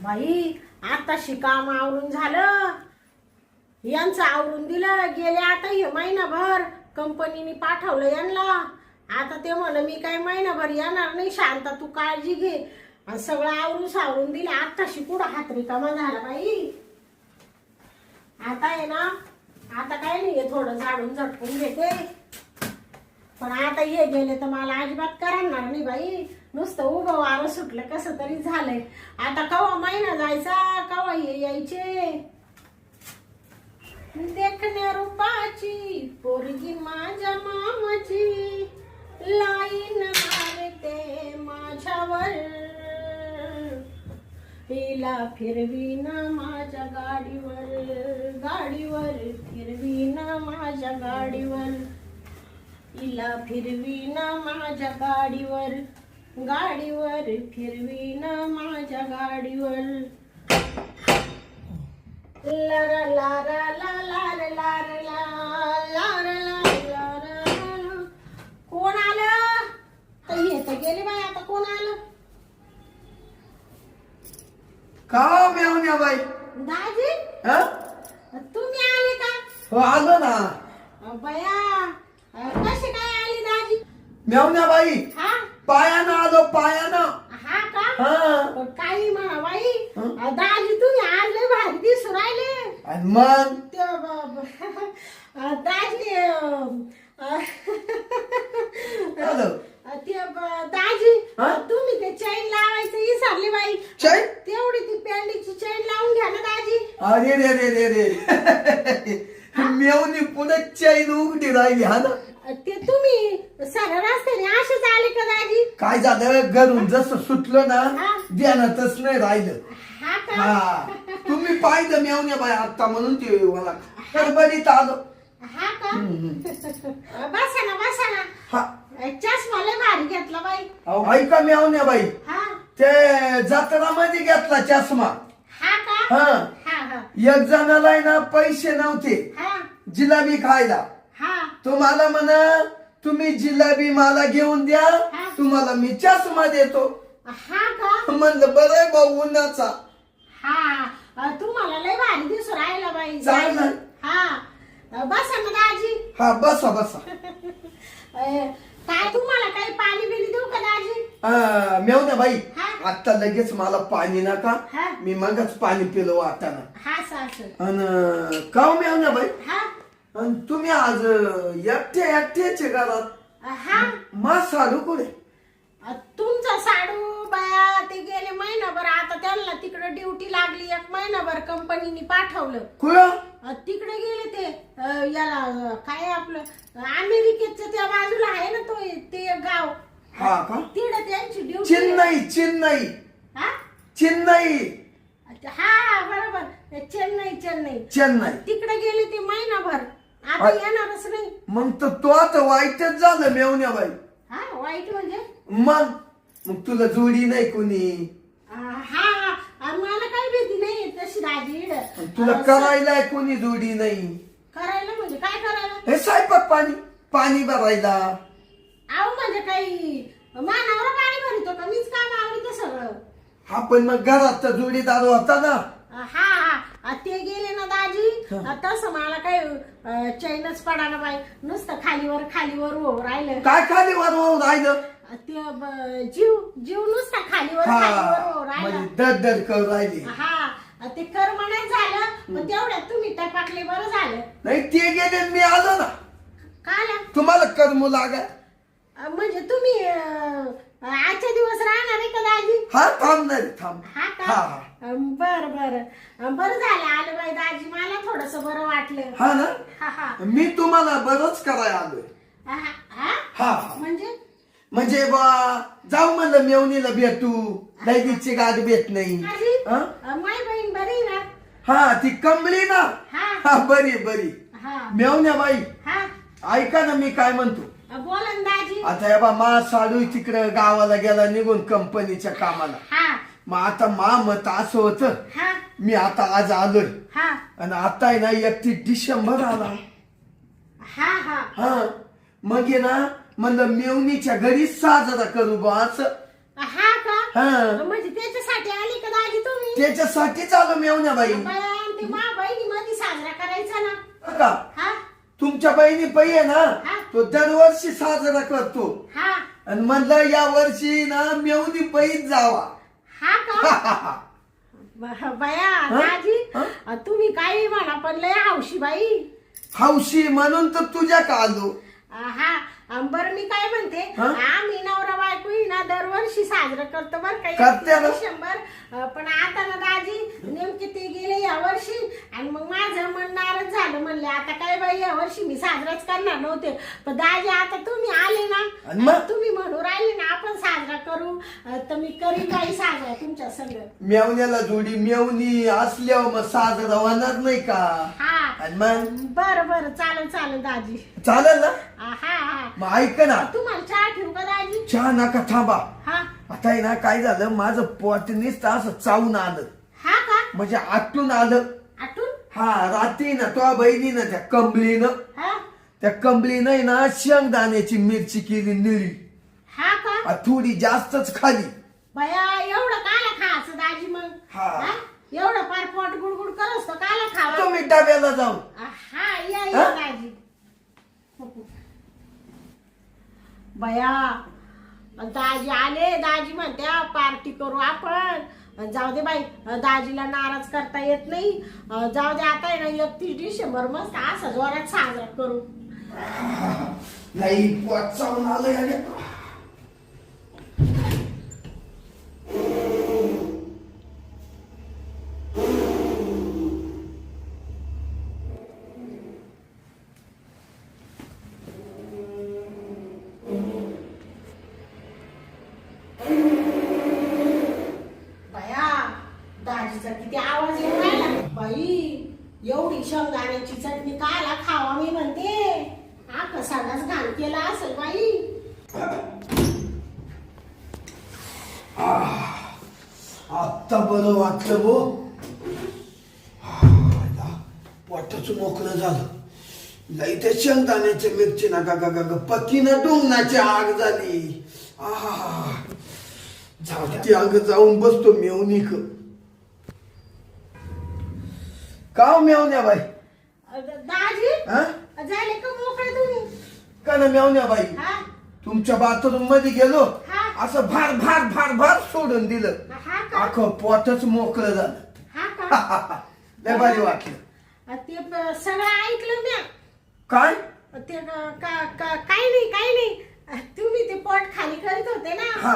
बाई आताशी काम आवरून झालं, यांचं आवरून दिलं. गेले आता हे महिनाभर कंपनीने पाठवलं यांना. आता ते म्हणलं मी काय महिनाभर येणार नाही, शांता तू काळजी घे. आणि सगळं आवरून सावरून दिलं. आताशी कुठं हात रिकामा झाला बाई. आता आहे ना, आता काय नाही, थोडं झाडून झटकून घेते. पण आता हे गेले तर मला अजिबात करणार नाही बाई. नुसतं उभं वारं सुटलं कसं तरी झालंय. आता कवा महिना जायचा, कवा हे यायचे. देखण्या रूपाची पोरगी माझ्या मामाची, लाईन मारते माझ्यावर. हिला फिरवीन माझ्या गाडीवर, गाडीवर फिरवीन माझ्या गाडीवर. हिला फिरवीन माझ्या गाडीवर, गाडीवर फिरवीन माझ्या गाडीवर. लारा लारा ला लार लार ला लार लार लार. कोण आलं? हे तर गेले बाई. आता कोण आलं? का मेवण्या बाई? दाजी तुम्ही आले का? हो आलो ना. बया कशी काय आली दाजी? मेवण्या बाई हा पायानं आलो, पायानं. हा का? हा. पण काही म्हणा बाई, दाजी तुम्ही आज लय भारी दिसू राहिले. आणि मग ते दाजी आलो. ते दाजी हा? तुम्ही ते चैन लावायचं विसरले बाई. चैन? तेवढी ती पेंडीची चैन लावून घ्या ना दाजी. अरे रे रे रे रे मेवणी पुढे चैन उघडी राहिली. हा ना. ते तुम्ही साऱ्या रस्त्याने असेच आले का दाजी? काय झालं, घरून जसं सुटलं ना हा. ध्यानातच नाही राहिलं. हा का? हा तुम्ही पाहिलं मेवण्या बाई आता, म्हणून ते मला गडबडीत आलो. हा का? बसा ना बसा ना. हा चष्मा लय भारी घेतला बाई. अहो, ऐका मेवण्या बाई, हा ते जत्रामध्ये घेतला चष्मा. हा का? हा हा हा एक जणाला आहे ना पैसे नव्हते हा जिलेबी खायला. हा तुम्हाला म्हणा तुम्ही जिलेबी मला घेऊन द्या, हा. तुम्हाला मी चष्मा देतो. हा का? म्हणलं बरं आहे भाऊ उन्हाचा. हा तुम्हाला लय भारी दिसू राहिला बाई. चांगलं. हा बसा ना दाजी. हा बसा बसा. काय तुम्हाला काही पाणी बिणी देऊ का दाजी? मेवण्या बाई हा. आता लगेच मला पाणी नका, हा. मी मगच पाणी पिलो वाटाना. हा सासू. अन का मेवण्या बाई, हा अन तुम्ही आज एकट्याचे घरात? हा मा साडू कुठे? तुमचा साडू बाया ते गेले महिनाभर. आता त्यांना तिकडे ड्युटी लागली. एक महिनाभर कंपनीने पाठवलं. कुठं? तिकडे गेले ते याला काय आपलं अमेरिकेच्या त्या बाजूला आहे ना तो ते एक गाव. हा का? तिकडे त्यांची ड्युटी. चेन्नई चेन्नई हा चेन्नई हा बरोबर. चेन्नई चेन्नई चेन्नई. तिकडे गेले ते महिनाभर. आता येणारच नाही. मग तर तो आता वाईटच झालं मेवण्या बाई. हा वाईट म्हणजे? मग तुला जोडी नाही कोणी, हा मला काही भीती नाही तशी दाजी. तुला करायला कोणी जोडी नाही. करायला म्हणजे काय करायला? हे स्वयंपाक पाणी भरायला. अहो म्हणजे काही मानावर पाणी भरतो का? मीच काम आवडतं सगळं. हा पण मग घरात तर जोडीदार होता ना. हा हा ते गेले ना दाजी. तसं मला काही चैनच पडाना बाई. नुसतं खालीवर हो राहिलं. काय खाली वर राहिलं? ते जीव नुसता खालीवर हो हा राहिला. म्हणजे दर करू राहिली. हा ते कर्मणच झालं. मग तेवढ्यात तुम्ही टपाकले, बरं झालं. नाही ते गेले मी आलो ना. काय तुम्हाला कर्म लागा. म्हणजे तुम्ही आजच्या दिवस राहणार आहे का दाजी? हा थांबणार थांब. हा हा का? बरं झालं आलं बाई दाजी. मला थोडस बरं वाटलं. हा ना. हा हा मी तुम्हाला बरंच करायला आलोय. हा हा म्हणजे बा जाऊ म्हणलं मेवणीला भेटू. दैवीची गाठ भेट नाही. माय बहीण बरी ना? हा ती कमली ना. हा बरी. हा मेवण्या बाई हा ऐका ना मी काय म्हणतो. बोला ना दाजी. आता या बा मा साडू तिकडे गावाला गेला निघून कंपनीच्या कामाला. हा मग आता मा मत असं होतं, हा मी आता आज आलोय हा आणि आता आहे ना 31 डिसेंबर आला. हा हा हा मग आहे ना म्हणलं मेवणीच्या घरीच साजरा करू बा असं. हा का? हा म्हणजे त्याच्यासाठी आली का दाजी तुम्ही? त्याच्यासाठीच आलो मेवण्या बाई बाया, आणि ते मा बहिणी मध्ये साजरा करायचा ना. का हा तुमच्या बहिणी पै आहे ना हा. तो दरवर्षी साजरा करतो हा आणि म्हणलं या वर्षी ना मेवणी पैच जावा हा का बाया दाजी, तुम्ही काही म्हणा पण लय हौशी बाई. हौशी म्हणून तर तुझ्या का आलो. हा बरं मी काय म्हणते, हा? आम्ही नवरा बायको ना दरवर्षी साजरं करतो बरं का करते ना. 31 डिसेंबर. पण आता ना दाजी नेमके ते गेले या वर्षी आणि मग माझं मन नाराज झालं. म्हणले आता काय बाई या वर्षी मी साजराच करणार नव्हते, पण दाजी आता तुम्ही आले ना आणि मग? तुम्ही म्हणून राहिले ना आपण साजरा करू, तर मी करीन काही साजरा तुमच्या संग. मेवण्याला जोडी मेवणी असल्यावर मग साजरा होणार नाही का. हा आणि मग बरं बरं चालेल चालेल दाजी. चालेल ना. हा हा मग ऐक ना, तुम्हाला चहा ठेवू का दाजी? चहा नका थांबा. हा आता आहे ना काय झालं माझं पोट नुसतं असं चावून आलं, हा का म्हणजे आटून आलं. आठून हा रात्री ना तो बहिणीनं त्या कंबलीनं हा त्या कंबलीनं ना शेंगदाण्याची मिरची केली निळी, हा का थोडी जास्तच खाली. बया एवढं काला खायचं दाजी मग? हा. हा? एवढं फार पोट गुडगुड करस तर काला खावा? तुम्ही डब्याला जाऊ. हा या हा? या दाजी. बया दाजी आले, दाजी म्हणत्या पार्टी करू आपण. जाऊ दे बाई, दाजीला नाराज करता येत नाही. जाऊ दे आता आहे ना 31 डिसेंबर मस्त असा जोरात साजरा करू. नाही पोट चावून आलं याने. बया दाजीचा किती आवाज येऊ राहिला बाई. एवढी शेंगदाण्याची चटणी काला खावा मी म्हणते. हा कसालाच घाण केला असेल बाई. आत्ता बरं वाटलं भो. पोटच मोकळं झालं. लई त्या शेंगदाण्याच्या मिरची ना गा गा गा पतीनं डोंगणाची आग झाली. जाऊ द्या. ती आग जाऊन बसतो मेवणीक. का हो मेवण्या बाई? दाजी हा झाले का मोकळे तुम्ही? का ना मेवण्या बाई, हा तुमच्या बाथरूम मध्ये गेलो, हा. असं भार भार भार भार सोडून दिलं. हा का अख्खं पोटच मोकळं झालं. हा का लय भारी वाटलं. ते सगळं ऐकलं मी. काय ते काही नाही काही नाही. तुम्ही ते पोट खाली करीत होते ना. हा.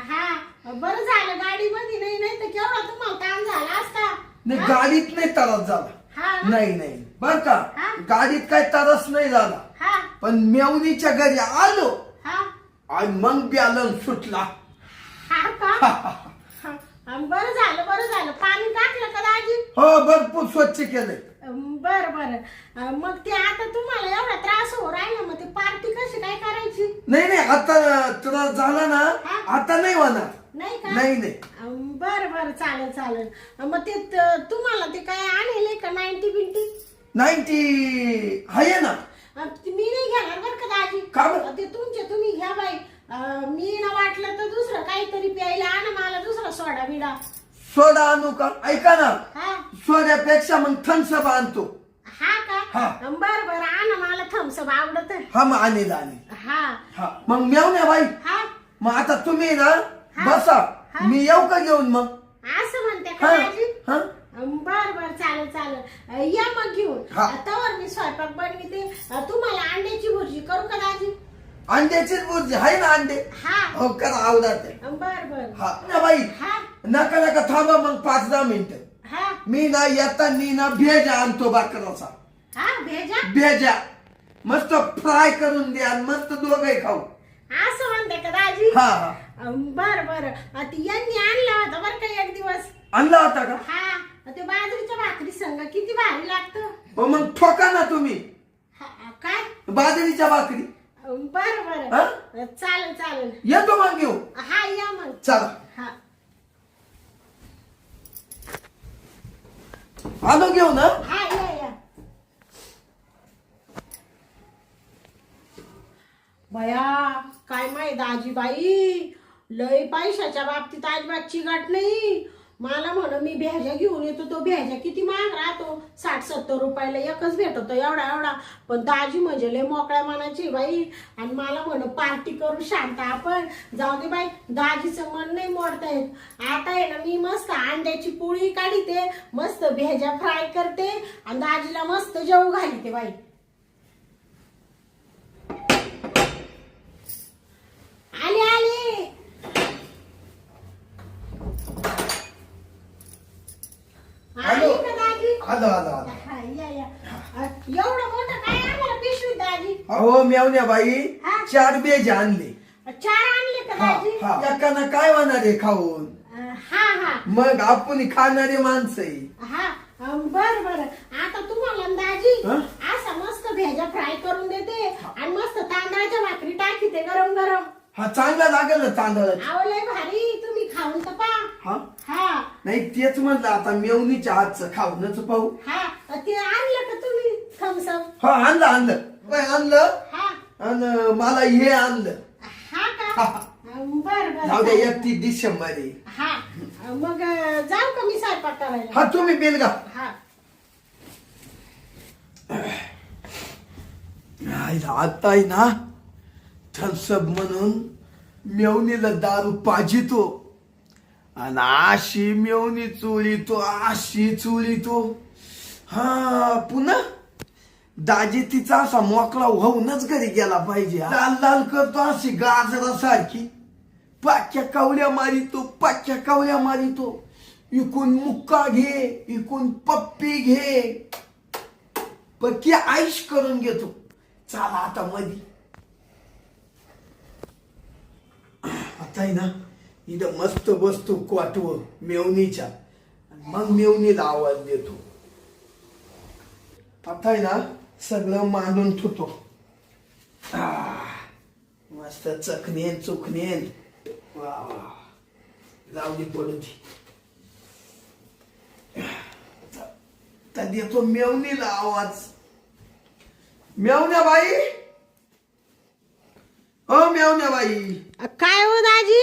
हा बरं झालं गाडी मध्ये नाही तर केवढा तुम्हाला ताण झाला असता. नाही हा? गाडीत नाही तरस झाला. हा ना? नाही नाही बर का, हा? गाडीत काय तरस नाही झाला, हा पण मेवणीच्या घरी आलो हा आणि मग बॅलन्स सुटला. हा का बरं झालं पाणी टाकलं का दाजी? हो भरपूर स्वच्छ केलंय. बर मग ते आता तुम्हाला एवढा त्रास हो राहिला, मग ते पार्टी कशी काय करायची? नाही नाही आता त्रास झाला ना, हा? आता नाही होणार. नाही का? नाही नाही बर चालेल. मग ते तुम्हाला ते काय आणले का 90 बिंटी? 90 आहे ना. मी नाही घेणार बर का दाजी. का बरं? ते तुमचे तुम्ही घ्या बाई. मी ना वाटलं तर दुसरं काहीतरी प्यायला आण मला, दुसरा सोडा बिडा. सोडा आणू का? ऐका ना, हा सोड्यापेक्षा मग थम्सअप आणतो. हा हा. का बर आण मला थम्सअप आवडत. हा मग आणेल हा हा मग मेवण्या बाई, हा मग आता तुम्ही ना हा. बसा, हा. मी येऊ का घेऊन मग? असं म्हणते का हा दाजी? हा बर चालेल या मग घेऊन. हा. तवर मी स्वयंपाक बनविते. तुम्हाला अंड्याची भुर्जी करू का दाजी? अंड्याचीच बुर्जी आहे ना, अंडे हा हो करा आवडते. बर हा ना बाई, हा नका थांबा मग 5-10 मिनिटं. हा मी ना येताना ना भेजा आणतो बाकराचा. हा भेजा. भेजा मस्त फ्राय करून द्या आणि मस्त दोघे खाऊ. असं म्हणते का दाजी? हा हा बर ती यांनी आणला होता बर का एक दिवस. आणला होता का? हा ते बाजरीच्या भाकरी संग किती भारी लागतं. हो मग ठोका ना तुम्ही काय? बाजरीच्या भाकरी. बर हा? चालेल येतो मग घेऊ. हा या मग. चला हा आलो घेऊ ना. हा या बया. काय माहित दाजी बाई, लय पैशाच्या बाबतीत अजिबात चिघाट नाही. मला म्हण मी भेजा घेऊन येतो. तो भेजा किती महाग राहतो, 60-70 रुपयाला एकच भेटतो एवढा एवढा. पण दाजी म्हणजे लय मोकळ्या मनाची बाई. आणि मला म्हण पार्टी करू शांत आपण. जाऊ दे बाई, दाजीचं मन नाही मोडता येत. आता आहे ना मी मस्त अंड्याची पोळी काढते, मस्त भेजा फ्राय करते आणि दाजीला मस्त जेवू घालते बाई. आले आले. आली का दाजी? आलो आलो आलो. हा, या. एवढं मोठं काय आम्हाला पिशवी दाजी? अहो मेवण्या बाई, हा? 4 बेज आणले. 4 आणले का हा दाजी? हा. एकानं काय होणार आहे खाऊन? हा. मग आपण खाणारे माणसं आहे. हा बर. आता तुम्हाला ना दाजी हा? असा मस्त भेजा फ्राय करून देते आणि मस्त तांदळाच्या भाकरी टाकीते गरम गरम. हा चांगला लागेल ना तांदळाची. आवलय भारी, तुम्ही खाऊन तर पहा. हा हा नाही तेच म्हणलं आता मेवणीच्या हातचं खाऊनच पाहू. हा ते आणलं का तुम्ही थम्सअप? हा आणलं काय आणलं. हा आणि मला हे आणलं. हा हा. का? बर जाऊ द्या 31 डिसेंबर आहे. हा मग जाऊ का मी स्वयंपाक करायला? हा तुम्ही बिल गा. हा आता आहे ना थम्सअप म्हणून मेवणीला दारू पाजितो आणि अशी मेवणी चोळीतो, अशी चोळीतो. हा पुन्हा दाजी तिचा असा मोकळा होऊनच घरी गेला पाहिजे. लाल लाल करतो अशी गाजरासारखी, पाक्या कावल्या मारितो. इकून मुक्का घे, इकून पप्पी घे, पक्की आईश करून घेतो. चला आता मधी आता आहे ना इथं मस्त बसतो क्वाटवर मेवणीच्या, मग मेवणीला आवाज देतो. आता आहे ना सगळं मांडून ठेवतो. मस्त चुकणेन वा जाऊ दे पडू दे. तर देतो मेवणीला आवाज. मेवण्या बाई, ओ मेवण्या बाई. काय हो दाजी?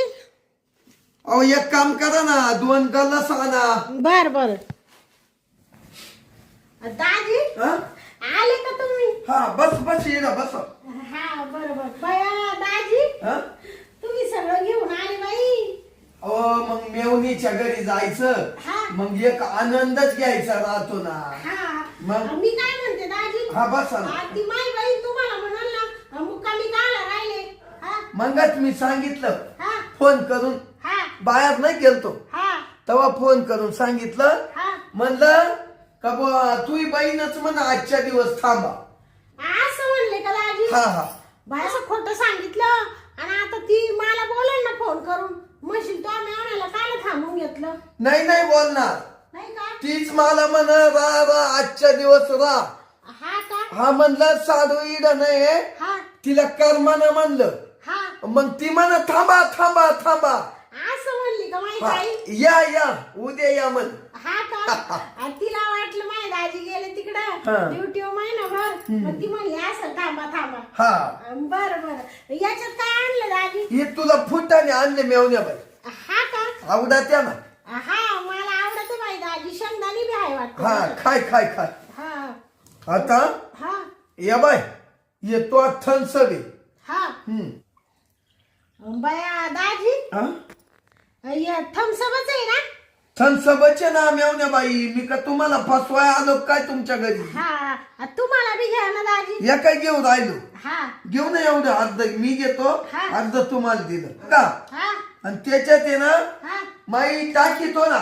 अहो एक काम करा ना, 2 गल्ला आणा. बर दाजी हा? आले का तुम्ही? हा बस ये ना बस. हा बर बया दाजी हा? तुम्ही सगळं घेऊन आले बाई. अहो मग मेवणीच्या घरी जायचं, हा. मग एक आनंदच घ्यायचा राहतो ना. हा मग? मी काय म्हणते दाजी, हा बसा ना. ती माई बाई तुम्हाला म्हणाल ना मुक्कामी काला राहिले. हा मगच मी सांगितलं हा फोन करून, हा बाहेर नाही गेलतो हा तेव्हा फोन करून सांगितलं. हा म्हणलं का बुवा तुही बहीणच म्हणा आजच्या दिवस थांबा. असं म्हणले का दाजी? हा बाय असं खोटं सांगितलं आणि आता ती मला बोलेल ना फोन करून, म्हणशील तो आम्ही आणायला काल थांबून घेतलं. नाही बोलणार. नाही का? तीच मला म्हण रा आजच्या दिवस रा. हा का? हा म्हणलं साधू इड नाही हा तिला कर्मानं म्हणलं. हा मग ती म्हण थांबा असं म्हणली का माई हा, बाई? या उद्या या म्हण. हा का? आणि तिला वाटलं माय दाजी गेले हा. तिकडं ड्युटीवर महिनाभर, मग ती म्हणली असं थांबा. हा बर याच्यात काय आणलं दाजी? हे तुला फुटाने आणले मेवण्या बाई. हा का? आवडा त्या ना. हा मला आवडत बाई दाजी, शेंगदाणी बी आहे वाटत. हा खाय हा आता हा या बाय येतो थनसबे. हा बया दाजी थम्सअपच आहे ना? थनसबचे ना मेवण्या बाई. मी का तुम्हाला फसवाय आलो काय तुमच्या घरी? हा तुम्हाला बी घ्या ना दाजी. या काय घेऊन राहिलो. हा घेऊ ना एवढं अर्ध मी घेतो, हा. अर्ध तुम्हाला दिलं का. हा आणि त्याच्यात आहे ना हा माई टाकीतो ना.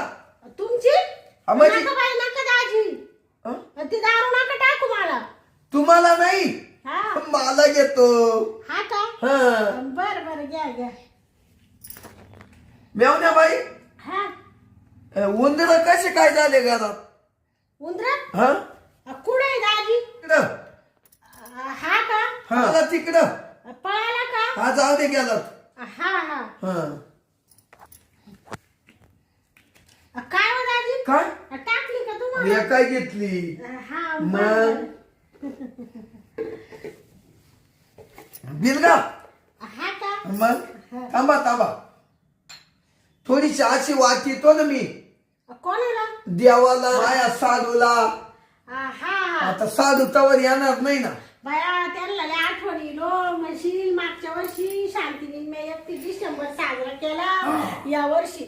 तुमची हा, म्हणजे- नका बाई नका दाजी, हं? ती दारू नका टाकू मला. तुम्हाला नाही हा मला घेतो. हा का? हा बर घ्या. मेवण्या बाई हा उंदर कसे काय झाले घरात? उंदर हा कुठे आहे दाजी? तिकडं. हा का? हा तिकडं. पळाला का? हा जाऊ दे गेला. हा हा काय हो दाजी? काय टाकली का तुम्हाला? मी काय घेतली हा मग बिल का. हा का? मग थांबा थोडीशी अशी वाट येतो ना मी. कोणाला? देवाला माया साधूला. हा हा. आता साधू तवर येणार नाही ना. बाया त्यांना लय आठवण येलो म्हणशील मागच्या वर्षी शांतीने मी 31 डिसेंबर साजरा केला. या वर्षी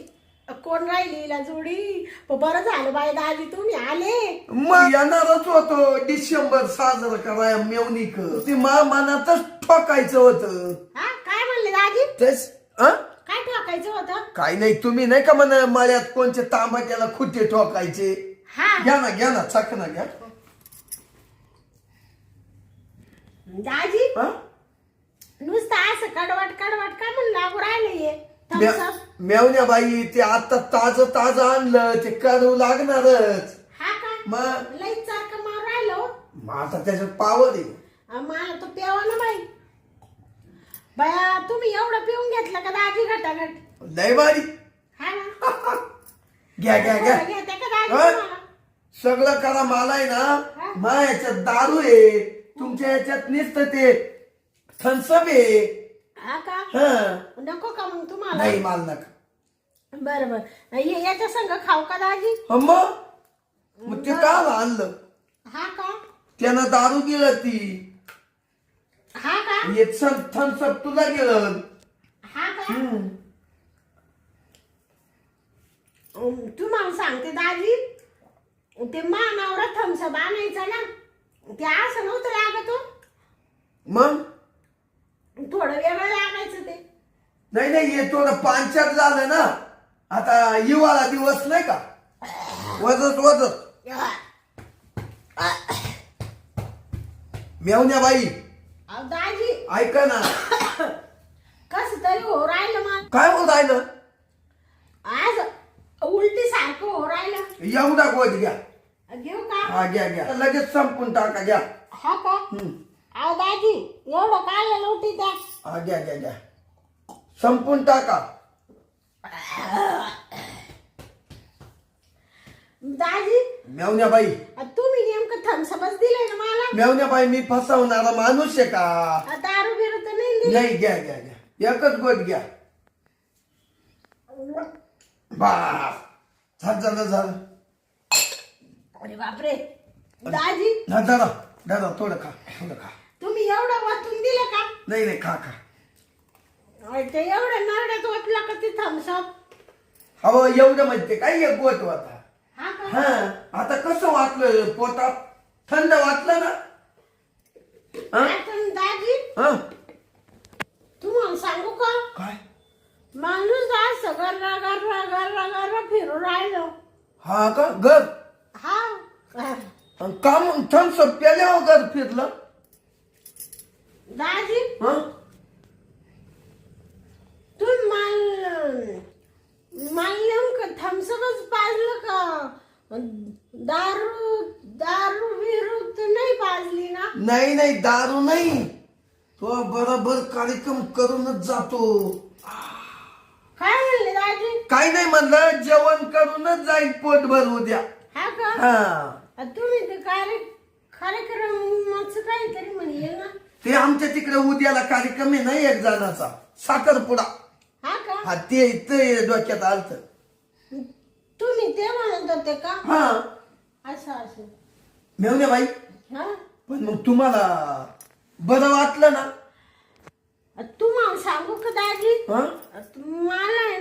कोण राहिली हिला जोडी? बरं झालं बाई दाजी तुम्ही आले. मग येणारच होतो डिसेंबर साजरा कराया मेवणीक. ते मनातच ठोकायचं होतं. हा काय म्हणले दाजी? तेच काय ठोकायचं होतं? काही नाही, तुम्ही नाही का म्हणा मळ्यात कोणचे तांबाट्याला खुटे ठोकायचे. हा घ्या ना चाकणा घ्या. दाजी नुसतं असं कडवट का म्हणून लागू राहिले मेवण्या बाई ते आता ताज आणलं ते करू लागणारच. हा का? मग लई सारखं मार राहिलो. मग आता त्याच्यात पावर आहे. मला तो प्यावा ना बाई. बाया तुम्ही एवढं पिऊन घेतलं का दाजी घटाघट? लय बारी. हा ना. घ्या घेते का दाजी हा? तुम्हाला? सगळं करा. मला आहे हा? ना मा याच्यात दारू आहे, तुमच्या याच्यात नुसतं ते थम्सअप आहे. हा का? हा नको का मग तुम्हाला? नाही माल नका. बरोबर याच्या संग खाऊ का दाजी? मग ते का आणलं? हा का? त्यानं दारू गेलं ती. हा का? हे थम्सअप तुला गेलं. हा का? तुम्हाला सांगते दाजी ते मानावर थम्सअप आणायचं ना ते असं नव्हतं लागत हो. मग थोडं वेगळं लागायचं ते. नाही हे थोडं पांचट झालं ना. आता हिवाळा दिवस नाही का, वजत मेवण्या बाई अहो दाजी ऐका ना. कस तरी हो राहिलं मग. काय होत राहिलं? आज उलटी सारखं हो राहिलं. एवढा गोद घ्या. घेऊ का? हा घ्या लगेच संपून टाका. घ्या. हा का? अहो दाजी एवढं काय उलटी त्या? हा घ्या संपून टाका. दाजी मेवण्या बाई तुम्ही नेमकं थम्सअपच दिलंय ना मला. मेवण्या बाई मी फसवणारा माणूस आहे का? दारू बिरू तर नाही दिली. नाही घ्या एकच गोद घ्या. बास झालं. अरे बापरे दाजी दादा थोडं खा. तुम्ही एवढं वाचून दिलं का? नाही खा. ते एवढं नरड्यात वाटलं का ते थम्सअप? हो एवढं म्हणते काय एक गोत होता. हा का? हा आता कसं वाटलं पोटात? थंड वाटलं ना? पण दाजी तुम्हाला सांगू का काय? माणूस आज गर्रा फिरू राहिलो. हा का घर हा काम थम्सअप प्याल्यावर घर फिरलं. दाजी तुम्ही नेमकं थम्सअपच पाजलं का? दारू बिरू तर नाही पाजली ना? नाही दारू नाही. तो बरोबर कार्यक्रम करूनच जातो. काय म्हणले दाजी? काही नाही म्हणलं, जेवण करूनच जाईल पोटभर उद्या. हा का? हा तुम्ही ते कार्यक्रमाचं काहीतरी म्हणले ना? ते आमच्या तिकडे उद्याला कार्यक्रम आहे ना एक जणाचा साखरपुडा. हा का? हा ते डोक्यात आलत. तुम्ही ते म्हणत होते का? हा असं मेवण्या बाई हा पण मग तुम्हाला बरं वाटलं ना? तुम्हाला सांगू का दाजी? हा मला आहे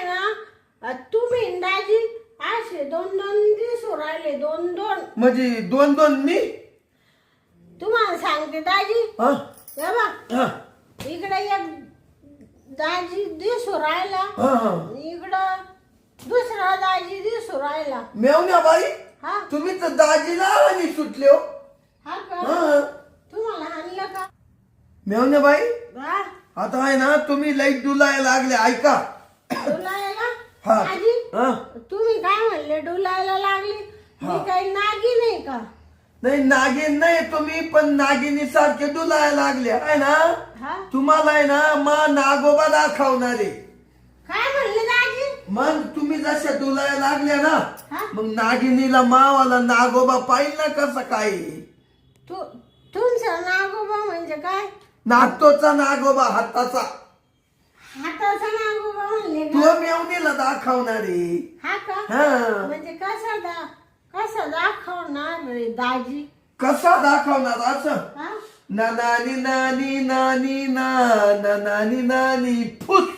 ना तुम्ही दाजी असे 2-2 दिवस राहिले 2-2. म्हणजे 2-2 मी तुम्हाला सांगते दाजी हा हे बघ इकडे एक दाजी दिवस राहिला इकडं दुसरा दाजी दिवस राहिला. मेवण्या बाई हा तुम्ही तर दाजीला आणि सुटले हो. हा का? हा तुम्हाला आणलं का? मेवण्या बाई हा आता आहे ना तुम्ही लई डुलायला लागले. ऐका डुलायला हा दाजी हा तुम्ही काय म्हणले डुलायला लागली? मी काही नागी नाही का? नाही नागिन नाही तुम्ही, पण नागिनी सारखे डुलायला लागले आहे ना. हा तुम्हाला आहे ना मा नागोबा दाखवणारे. काय म्हणले दाजी? मग तुम्ही जशा डुलायला लागल्या ना हा मग नागिनीला मावाला नागोबा पाहिल ना कसं काय. तुमचा नागोबा म्हणजे काय? नागतोचा नागोबा हाताचा. हाताचा नागोबा म्हणले तू का? मेवणीला दाखवणारे. हा का? हा. म्हणजे कसा दाखवणार रे दाजी? कसा दाखवणार असं? हा? ना नानी नानी नानी ना ना नानी नानी फुट.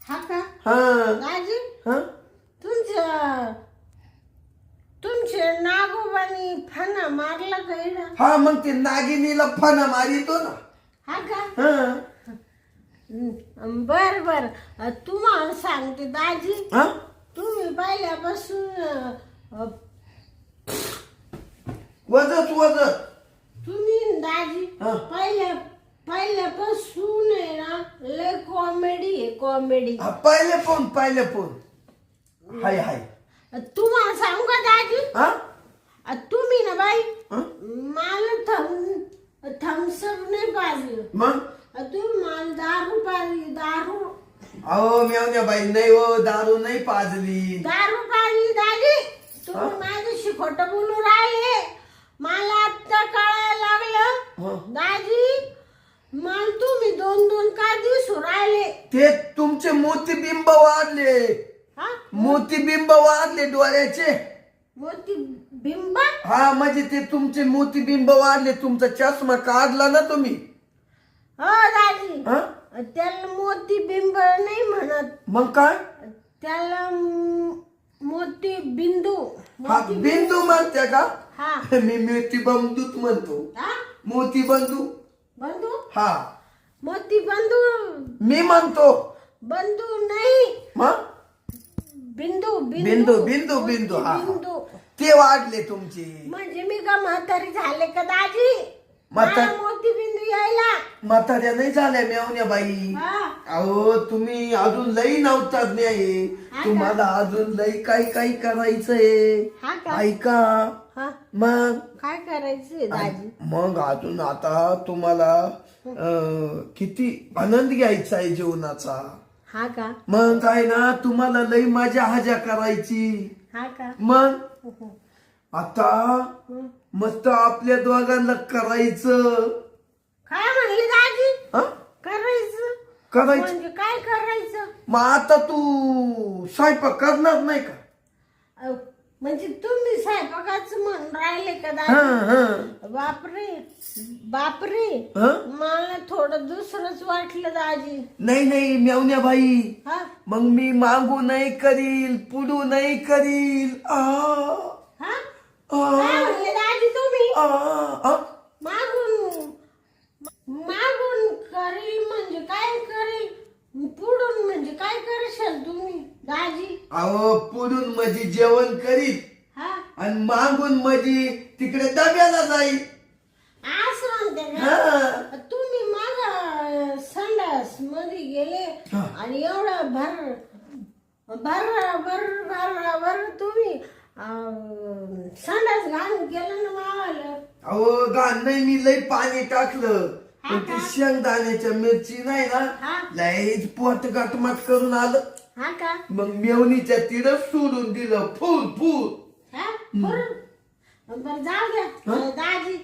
हा का? हा दाजी हा तुमचे नागोबानी फणा मारला का? हा मग ते नागिनीला फणा मारितो ना. हा का? हा बर बर तुम्हाला सांगते दाजी, हा तुम्ही पहिल्यापासून वजत वजत. तुम्ही दाजी हा. पहिल्यापासून आहे ना लय कॉमेडी आहे कॉमेडी. हा, पहिले फोन हाय हाय. तुम्हाला सांगू का दाजी, हा तुम्ही ना बाई हा? मला थम्सअप नाही पाजलं, मग तुम्ही मला दारू पाजली. दारू अहो मेवण्या बाई नाही हो, दारू नाही पाजली. पाजली दाजी. तुम्ही माझ्याशी खोटं बोलू राहिले. मला आता कळायला लागलं हा. दाजी मला तुम्ही दोन का दिवस राहिले. ते तुमचे मोतीबिंब वाढले. हा? मोतीबिंब वाढले डोळ्याचे. मोती बिंब. हा म्हणजे ते तुमचे मोतीबिंब वाढले. तुमचा चष्मा काढला ना तुम्ही. हो दाजी, हा त्याला मोती बिंब नाही म्हणत, मग काय? त्याला मोती बिंदू. हा बिंदू म्हणते का? हा. मी मोती बंदूत म्हणतो. हा? मोती बंदू. बंधू. हा मोती बंधू. मी म्हणतो. बंधू नाही, मग बिंदू बिंदू बिंदू बिंदू. हा बिंदू. ते वाढले तुमचे. म्हणजे मी का म्हातारी झाले का दाजी? म्हातारी- मला मोती बिंदू यायला. म्हाताऱ्या नाही झाल्या मेवण्या बाई. हा. अहो तुम्ही अजून लई नवतज्ञ आहे. हा का? तुम्हाला अजून लई काही करायचंय. हा का? ऐका हा. मग काय करायचंय दाजी? मग अजून आता तुम्हाला किती आनंद घ्यायचा आहे जीवनाचा. हा का? मग काय ना तुम्हाला लई मजा हजा करायची. हा का? मग आता मस्त आपल्या दोघांना करायचं. काय म्हणले दाजी? हा? करायचं. म्हणजे काय करायचं? मग आता तू स्वयंपाक करणार नाही का? म्हणजे तुम्ही स्वयंपाकाचं म्हणून राहिले का हा दाजी? हा बापरे बापरे, हा? मला थोडं दुसरंच वाटलं दाजी. नाही मेवण्या बाई. हा? मग मी मागू नाही करील, पुढू नाही करील. हा? काय म्हणले दाजी तुम्ही? मागून करील म्हणजे काय करील, पुढून म्हणजे काय करशाल तुम्ही दाजी? अहो पुढून म्हणजे जेवण करील हा? आणि मागून म्हणजे तिकडे डब्याला जाईल. असं म्हणते हा. का? तुम्ही माग संडास मध्ये गेले हा. आणि एवढं भर तुम्ही संडास घालून गेलं ना मावाला. अहो घाण नाही, मी लई पाणी टाकलं. हा पण ती शेंगदाण्याच्या मिरची नाही ना, हा. लईच पोट गाठमाट करून आलं. हा का? मग मेवणीच्या तिडच सोडून दिलं फुल फुल. हा? बरं जाऊ द्या दाजी.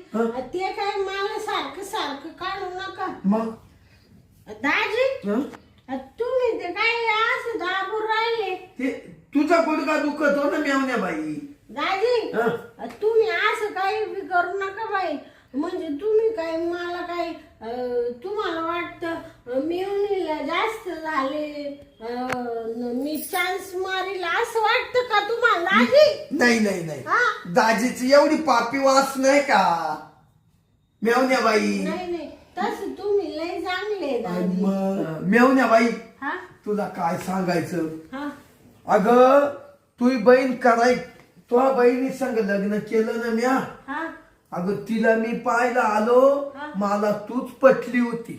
ते काय मला सारखं काढू नका मग दाजी. हं? तुम्ही ते काय असं दाबून राहिले ते तुझा गुडघा दुखत हो ना मेवण्या बाई. दाजी. हं? तुम्ही असं काही बी करू नका बाई. म्हणजे तुम्ही काय मला काय तुम्हाला वाटतं मेवणीला जास्त झाले, मी चान्स मारील असं वाटतं का तुम्हाला दाजी? नाही हा? दाजीची एवढी पापी वास नाही का मेवण्या बाई? नाही तसं तुम्ही लय चांगले दाजी. मेवण्या बाई हा? तुला काय सांगायचं. हा? अगं तुझी बहीण तुझ्या बहिणी संग लग्न केलं ना म्या. हा? अगं तिला मी पाहायला आलो, हा. मला तूच पटली होती.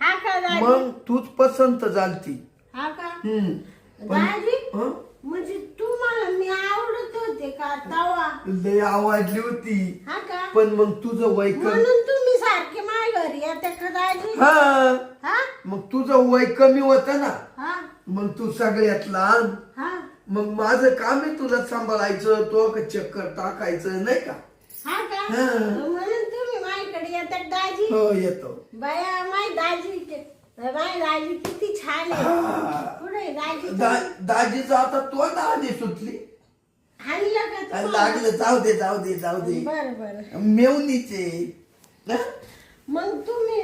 हा का दाजी? मग तूच पसंत झालती. हा का? पण- दाजी हं? म्हणजे तुम्हाला मी आवडत होते का तवा? लय आवडली होती. हा का? पण मग तुझं वय कमी. म्हणून तुम्ही सारखे माझ्या घरी येते का दाजी? हा हा? मग तुझं वय कमी होतं ना, हा? मग तू सगळ्यात लहान. हा? मग माझं काम आहे तुला सांभाळायचं, तो चक्कर टाकायचं नाही का. हा का? हा. म्हणून तुम्ही माझ्याकडे येतात दाजी. हो येतो. बाया माय दाजी बाई दाजी किती छान आहे. हा. कुठे दाजी दाजीचं आता तो दाजी सुटली आणलं का तुम्हाला? लागलं. जाऊ दे जाऊ दे जाऊ दे. बर बर. मेवणीचे हं? मग तुम्ही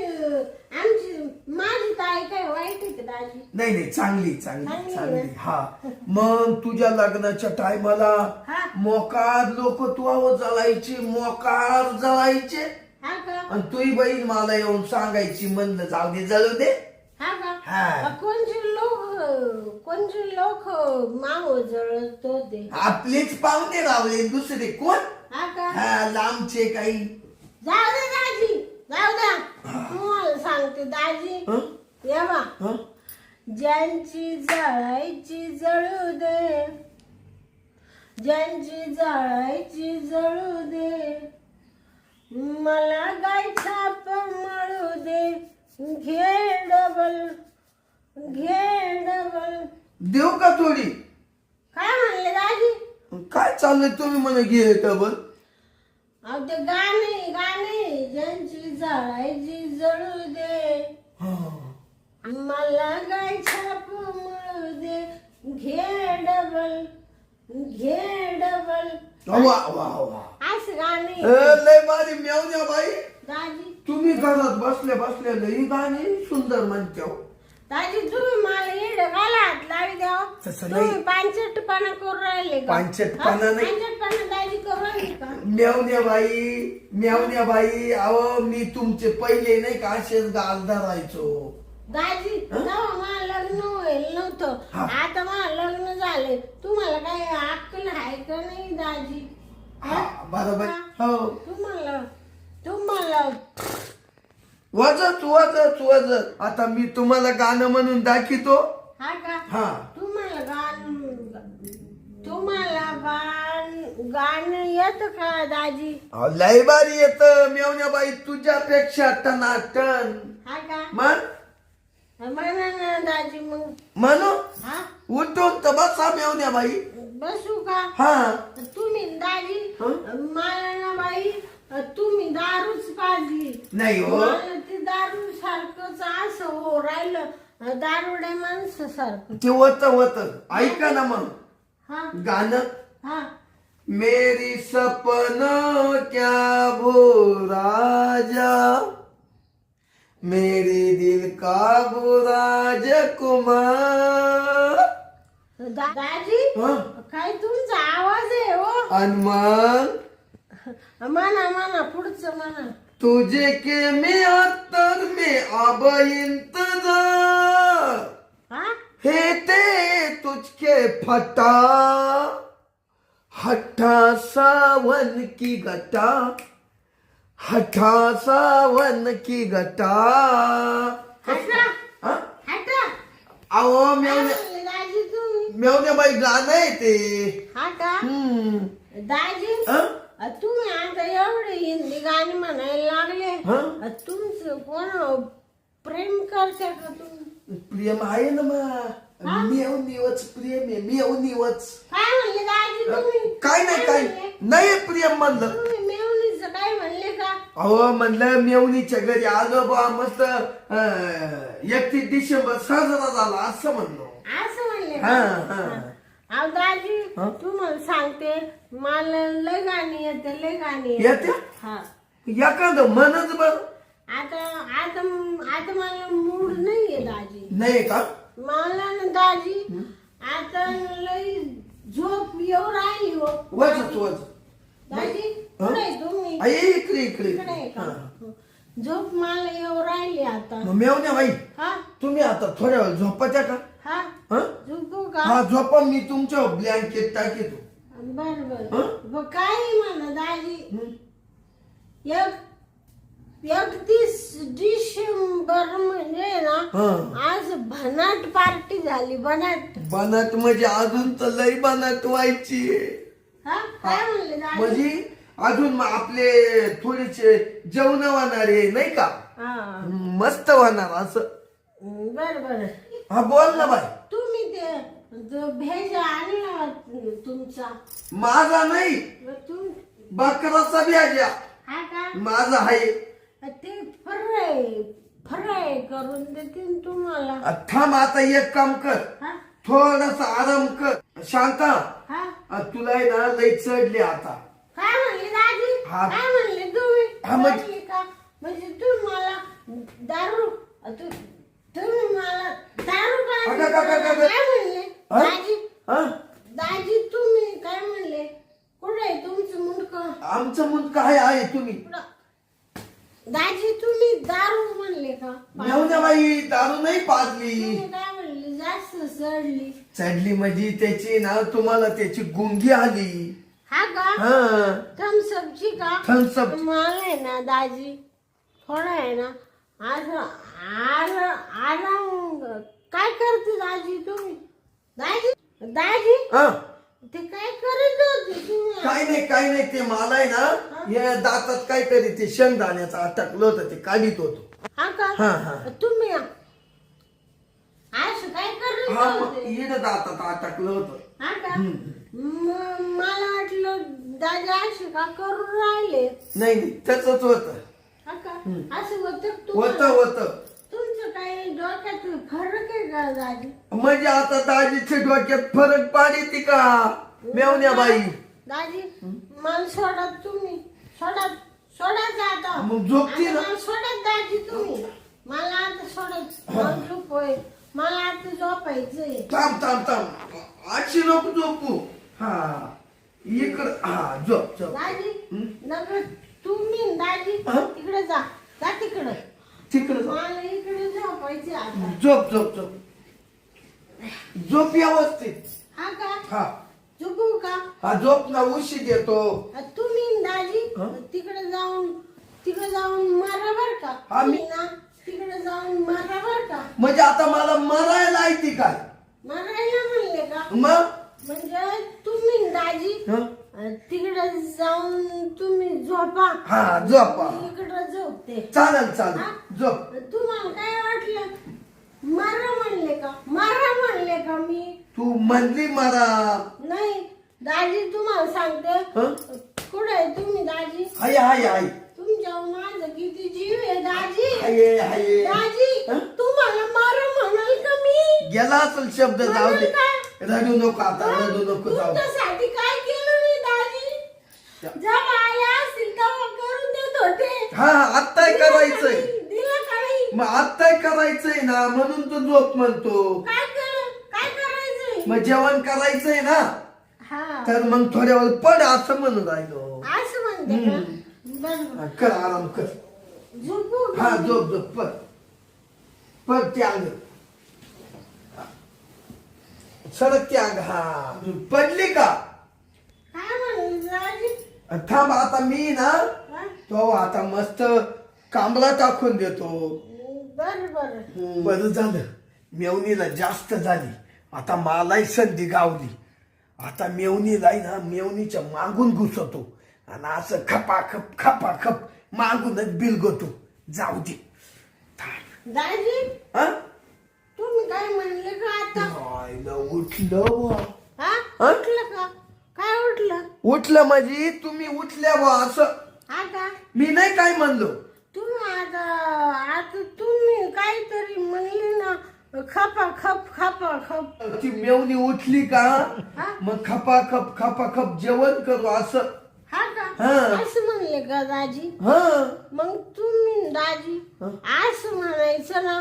आमची माझी ताई काय वाईट आहे का दाजी? नाही नाही चांगली चांगली चांगली चांगली. आहे. हा मग तुझ्या लग्नाच्या टायमाला हा. मोकार लोक तुझ्यावर जळायचे, मोकार जळायचे. हा का? आणि तुही बहीण मला येऊन सांगायची, म्हणलं जाऊ दे जळू दे. हा का? हा. कोणचे लोक माव जळत होते? आपलेच पाहुणे रावले, दुसरे कोण? हा का? हा लांबचे काही. जाऊ दे दाजी, जाऊ द्या. तुम्हाला सांगते दाजी, हं? ये बा, हं? ज्यांची जळायची जळू दे, ज्यांची जळायची जळू दे, मला गाय छाप मळू दे, घे डबल, घे डबल. देऊ का थोडी? काय म्हणले दाजी? काय चाललंय तुम्ही म्हणे घे डबल? अहो ते गाणे गाणे, ज्यांची जळायची जळू दे, मला गाय छाप मळू दे, घे डबल, घे डबल. वा वा वा. असं गाणे लय भारी मेवण्या बाई. दाजी. तुम्ही घरात बसल्या बसल्या लई गाणी सुंदर म्हणते हो. दाजी तुम्ही मला येड घाला हात लावी द्या. तसं नाही. तुम्ही पांचटपणा करू राहिले का? पांचटपणा हा? नाही. पांचटपणा दाजी करू राहिले का? मेवण्या बाई अहो मी तुमचे पहिले नाही का असेच गाल धरायचो. दाजी तेव्हा मला लग्न होईल नव्हतं, हा. आता मला लग्न झाले. तुम्हाला काही अक्कल आहे का नाही दाजी? हा, बरोबर. हो तुम्हाला वाजत वाजत वाजत. आता मी तुम्हाला गाणं म्हणून दाखवतो. हा का? हा. तुम्हाला गाणं येत का दाजी? अहो, लय भारी येत मेवण्या बाई, तुझ्यापेक्षा टनाटन. हा का? म्हण म्हणा ना दाजी. मग म्हणू हा उठून तर बसा मेवण्या बाई. बसू का? हा. तुम्ही दाजी हं? मला ना बाई तुम्ही दारूच पाजली. नाही हो. मला ते दारू सारखंच असं हो राहिलं, दारुड्या माणसासारखं. ते होत ऐका ना मग हा गाणं. हा. मेरी सपनों क्या भो राजा, मेरे दिल का भो राजकुमार. दाजी हं? काय तुमचा आवाज आहे हो? अनमन म्हणा म्हणा पुढचं म्हणा. तुझे के में अत्तर में अब इंतजार हा हे ते तुझके फटा हठा सावन की घटा, हठा सावन की घटा. हटा हा? हटा. अहो काय मेवण्या म्हणले दाजी तुम्ही? मेवण्या बाई गाणं आहे ते. हा का? दाजी हं? तुम्ही आता एवढे हिंदी गाणी म्हणायला लागले. हं? तुमचं कोण प्रेम करते का तुम्ही? प्रेम आहे ना मग मेवणीवच प्रेम आहे मेवणीवच. काय म्हणले दाजी तुम्ही? काय नाही काय म्हणले? नाही प्रेम म्हणलं. तुम्ही मेवणीचं काय म्हणले का? अहो म्हणलं मेवणीच्या घरी आलो बा मस्त 31 डिसेंबर साजरा झाला असं म्हणलो. असं म्हणले हा का? हा. अहो दाजी हं? तुम्हाला सांगते, मला लय गाणी येते, लय गाणी येते? हा. एखादं म्हणच बर. आता आता आता मला मूड नाहीये दाजी. नाही का? मला ना दाजी आता लय झोप येऊ राहिली हो. वाजत वाजत. दाजी हं? कुठे आहे तुम्ही? इकडे इकडे इकडे आहे का? हा. झोप मला येऊ राहिली आता. मग मेवण्या बाई हा तुम्ही आता थोड्या वेळ झोपाच्या का? हा हं? झोपू का? हा झोपा, मी तुमच्या ब्लँकेट टाकीतो. बर बर. हं? मग काय म्हणा दाजी, हं? 31 डिसेंबर म्हणजे ना हं. आज बनाट पार्टी झाली. बनाट. बनाट म्हणजे अजून तर लई बनाट व्हायची. हा काय म्हणले दाजी? म्हणजे अजून मग आपले थोडेसे जेवण होणारे नाही का, हा मस्त होणार असं. बर बर. हा बोल ना बाई. तुम्ही ते जो भेज आणला तुमचा, माझा नाही, मग तुम बकराचा ब्याजा हा का? माझा आहे. ते फ्राय करून देतील तुम्हाला. थांब आता एक काम कर, हा थोडासा आराम कर. शांता हा तुला आहे ना लई चढली आता. काय म्हणले दाजी? हा. काय म्हणले तुम्ही? हा, म्हणजे- म्हणले का? म्हणजे तुम्ही मला दारू तुम्ही मला दारू का अगं, अगं, अगं, अगं. काय म्हणले हा? दाजी? हा? दाजी तुम्ही काय म्हणले? कुठे आहे तुमचं मुंडकं? आमचं मुलं काय आहे तुम्ही? दाजी तुम्ही दारू म्हणले का? मेवण्याबाई दारू नाही पाजली. तुम्ही काय म्हणले? जास्त चढली. चढली म्हणजे त्याची ना तुम्हाला त्याची गुंगी आली. हा का? हा थम्सअपची का? थम्सअप. मला आहे ना दाजी थोडं आहे ना आराम काय करते दाजी तुम्ही? दाजी दाजी हा ते काय करत होते तुम्ही? काही नाही ते मला आहे ना या दातात काहीतरी ते शेंगदाण्याचं अटकलं होतं ते काढीत होतो. हा का? हा, हा. तुम्ही असं काय करत हा मग होते? इड दातात अटकलं होतं. हा का? मला वाटलं दाजी असे का करून राहिले. नाही तसंच होतं. हा का? असं होतं होतं तुम्हाला? होतं तुमचं काही डोक्यात फरक आहे का दाजी? म्हणजे आता दाजीच्या डोक्यात फरक पाडीती का मेवण्याबाई? दाजी मला सोडा तुम्ही सोडाच आता. मग झोपती आता ना? मला सोडत दाजी तुम्ही. मला आता सोडत मला झोप होय. मला आता झोपायचंय. थांब आजची नको झोपू. हा इकडं हा झोप. दाजी नका तुम्ही दाजी हा? तिकडे जा तिकडे. तिकडं झोप. मला इकडे झोपायचे आता. झोप व्यवस्थित. हा का? हा झोपू का? हा झोप ना उशी देतो. तुम्ही दाजी हा? तिकडे जाऊन मारा बर का? हा, मी- तुम्ही ना तिकडे जाऊन मारा बर का? म्हणजे आता मला मरायला येते काय? मारायला म्हणले का? मग म्हणजे तुम्ही दाजी हं? तिकडे जाऊन तुम्ही झोपा. हा झोपा. इकडे झोपते. चालेल हा? झोप. तुम्हाला काय वाटलं? मारा म्हणले का मी? तू म्हणली मला. नाही दाजी तुम्हाला सांगते. हं? कुठे आहे तुम्ही दाजी? हाय तुमच्या माझं किती जीव आहे दाजी. हाय दाजी हं? तुम्हाला मारा म्हणाल का मी? गेला असेल शब्द जाऊ दे. म्हणाल का? रडू नको आता रडू नको जाऊ दे. तुमच्यासाठी काय केलं मी दाजी? जेव्हा आल्या असतील तेव्हा करून देत होते. हा आत्ताय करायचंय. दिलं का नाही? मग आत्ताय करायचंय ना म्हणून तो झोप म्हणतो. काय करायचंय? मग जेवण करायचंय ना हा तर मग थोड्या वेळ पड असं म्हणून राहिलो. असं म्हणते का? बरं हा, कर आराम कर. झोपू का? हा झोप पड त्याग सडक त्याग. हा पडली का? काय म्हणले दाजी? थांब आता मी ना हा? तो आता मस्त कांबळा टाकून देतो. बरं बरं झालं मेवणीला जास्त झाली. आता मलाही संधी गावली. आता मेवणीला ना मेवणीच्या मागून घुसतो आणि असं खपाखप मागूनच बिलगतो. जाऊ दे. दाजी हा? तुम्ही काय म्हणले का आता? आईला उठलं बुवा. हा? हा? उठलं का? काय उठलं? उठलं म्हणजे तुम्ही उठल्या बा असं. हा का? मी नाही काय म्हणलो. तुम्ही आता तुम्ही काहीतरी म्हणले ना खप. ती मेवणी उठली का हा? मग खपाखप जेवण करू असं. हा का? हा. असं म्हणले का दाजी? हा मग तुम्ही दाजी हा? असं म्हणायचं ना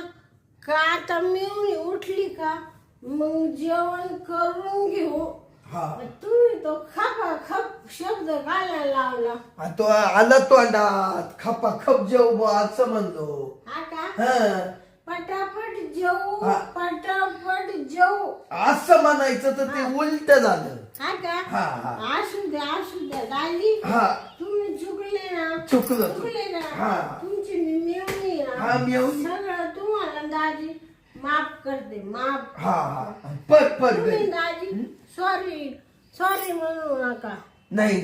का आता मेवणी उठली का मग जेवण करून घेऊ. हा तुम्ही तो खप शब्द घालायला लावला. तो आला तोंडात खपाखप जेव बा असं म्हणलो. हा का? हा पटापट जेवू हा. पटापट जेवू. असं म्हणायचं तर ते उलट झालं. हा का? हा. असू द्या दाजी. हा तुम्ही चुकले ना. चुकलं चुकले ना. हा तुमची मेवणी ना. हा मेवणी. सगळं तुम्हाला दाजी माफ करते माफ. हा पट तुम्ही दाजी सॉरी म्हणू नका. नाही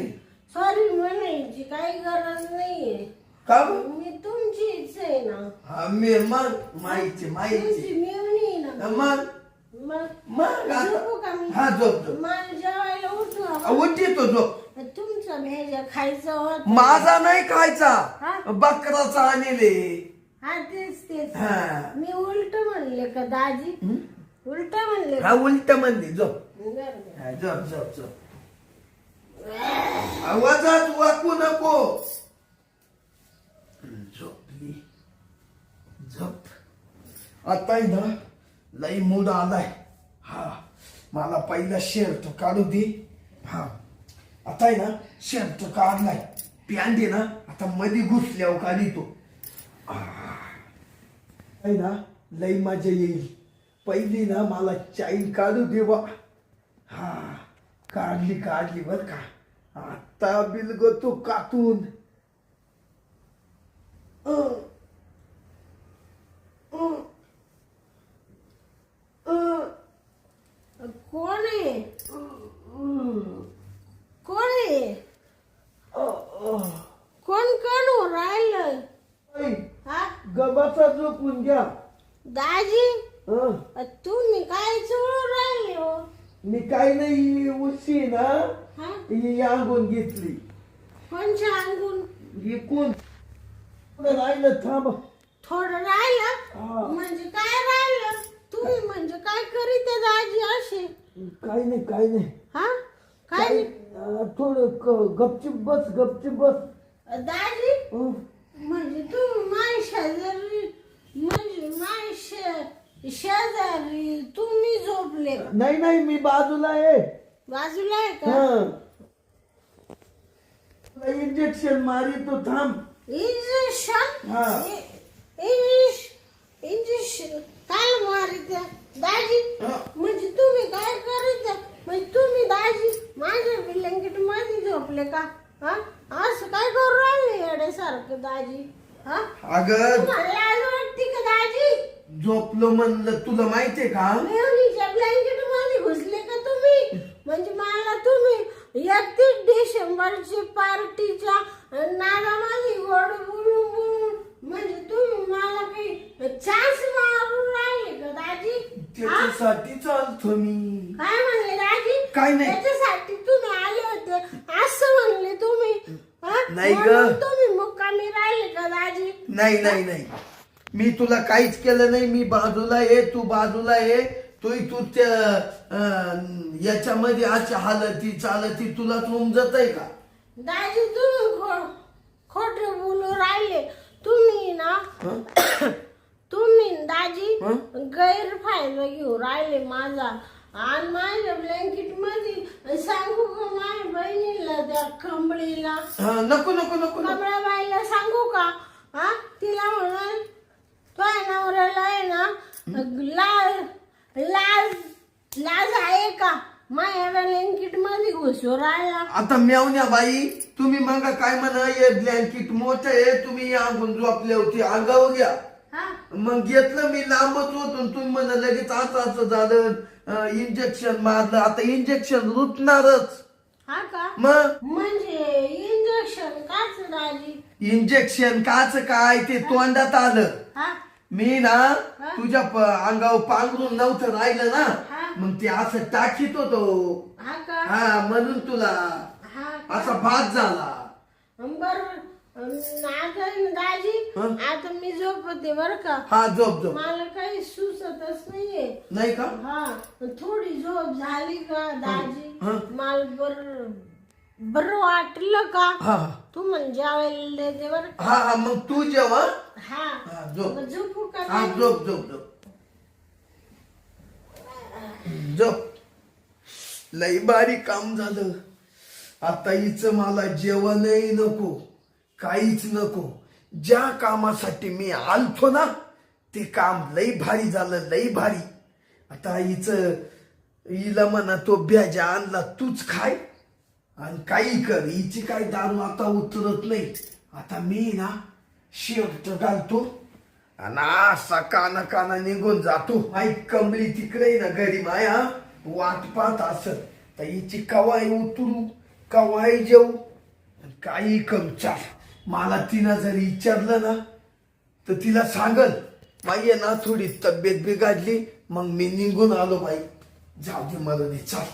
सॉरी म्हणायची काही गरज नाहीये. का मी तुमचीच आहे ना. हा मी मग माहिती तुमची मेवणी आहे ना. मग झोपू का मी? हा झोप मला जेवायला उठवा. उठतो झोप. तुमचं भेजा खायचं होत. माझा नाही खायचा हा? बकराचा आणले. हा तेच तेच हा. मी उलट म्हणले का दाजी उलट म्हणले हा उलट म्हणली झोप बरं, बरं. हा, झोप झोप झोप आवाजात वाकू नको झोपली झोप आता आहे ना लई मूड आलाय हा मला पहिला शर्ट काढू दे हा आता आहे ना शर्ट काढलाय पॅन्ट आहे ना आता मध्ये घुसल्यावर काढितो आहे ना लई मजा येईल पहिली ना मला चाईल काढू दे बा हा काढली बर का आता बिलगतो कातून कोण आहे कोण आहे कोण कोण हो राहिलं हा गबाचा झोपून घ्या दाजी हं. तुम्ही काय चोळून राहिले हो मी काही नाही उशी ना हा ही अंगून घेतली कोणच्या अंगून ही कोण पुढं राहिलं थांब थोडं हा. राहिलं म्हणजे काय राहिलं तुम्ही म्हणजे काय करीत आहे दाजी असे काही नाही हा काय नाही? थोडं गपचिप बस दाजी हं. म्हणजे तुम्ही माय शेजारी म्हणजे माय शेजारी तुम्ही झोपले नाही मी बाजूला आहे बाजूला आहे का हं. तुला इंजेक्शन मारी तो थांब इंजेक्शन हा. इंजेक्शन काय मारित दाजी हा. म्हणजे तुम्ही काय करीत म्हणजे तुम्ही दाजी माझ्या ब्लँकेट मध्ये झोपले का हा असं काय करू राहिले येड्यासारखं दाजी हा अगं तुम्हाला लाज वाटते का दाजी झोपलो म्हणलं तुला माहितीये का मेवणीच्या ब्लँकेट मध्ये घुसले का तुम्ही म्हणजे मला तुम्ही 31 डिसेंबरची पार्टीच्या नादामध्ये गोड बोलून म्हणजे तुम्ही मला काही चान्स मारून राहिले का दाजी हा? त्याच्यासाठी चालतो मी काय म्हणले दाजी काय नाही. त्याच्यासाठी तुम्ही आले होते असं म्हणले तुम्ही हा? नाही ग. म्हणून तुम्ही मुक्कामी राहिले का दाजी नाही मी तुला काहीच केलं नाही मी बाजूला ये तू बाजूला ये तू त्या याच्यामध्ये अशा हालती चालती तुला उमजत आहे का दाजी तुम्ही खोट बोलू राहिले तुम्ही ना हं? तुम्ही दाजी हं? गैरफायदा घेऊ राहिले माझा आणि माझ्या ब्लँकेट मध्ये सांगू का माझ्या बहिणीला त्या खंबळीला नको कमळाबाईला सांगू का हा तिला म्हणून तो नवऱ्याला आहे ना लाज आहे का माझ्या ब्लँकेट मध्ये घुसू राहिला आता मेवण्या बाई तुम्ही मग काय म्हणा हे ब्लँकेट मोठं आहे तुम्ही अंगून झोपले होते अंगावर घ्या हा मग घेतलं मी लांबच होतो आणि तुम्ही म्हणा लगेच असं झालं इंजेक्शन मारलं आता इंजेक्शन रुतणारच हा का मग म्हणजे इंजेक्शन काच दाजी इंजेक्शन काच काय ते तोंडात आलं हा मी ना तुझ्या अंगावर पांघरून नव्हतं राहिलं ना हा. मग ते असं टाकीत होतो हा का हा म्हणून तुला हा असा भात झाला बर आता दाजी हं? आता मी झोपते बर का हा झोप मला काही सुचतच नाहीये नाही का हा थोडी झोप झाली का दाजी हं? मला बर वाटलं का हा तू म्हणजे जेवायला देते बर का हा मग तू जेव्हा हा हा, झोप. मग झोपू का हा दाजी? झोप लई बारी काम झालं आता हिचं मला जेवणही नको काहीच नको ज्या कामासाठी मी आलतो ना ते काम लई भारी झालं लई भारी आता हिला म्हणा तो ब्याजा आणला तूच खाय आणि काही कर हिची काही दारू आता उतरत नाही आता मी ना शर्ट घालतो आणि असा काना निघून जातो आई कमली तिकडे ना घरी माया वाट पाहत असत तर हिची कवाई उतरू कवाई जेऊ काही करू चाल मला तिनं जरी विचारलं ना तर तिला सांगल बाई आहे ना थोडी तब्येत बिघडली मग मी निघून आलो बाई जाऊ दे मला दे चाल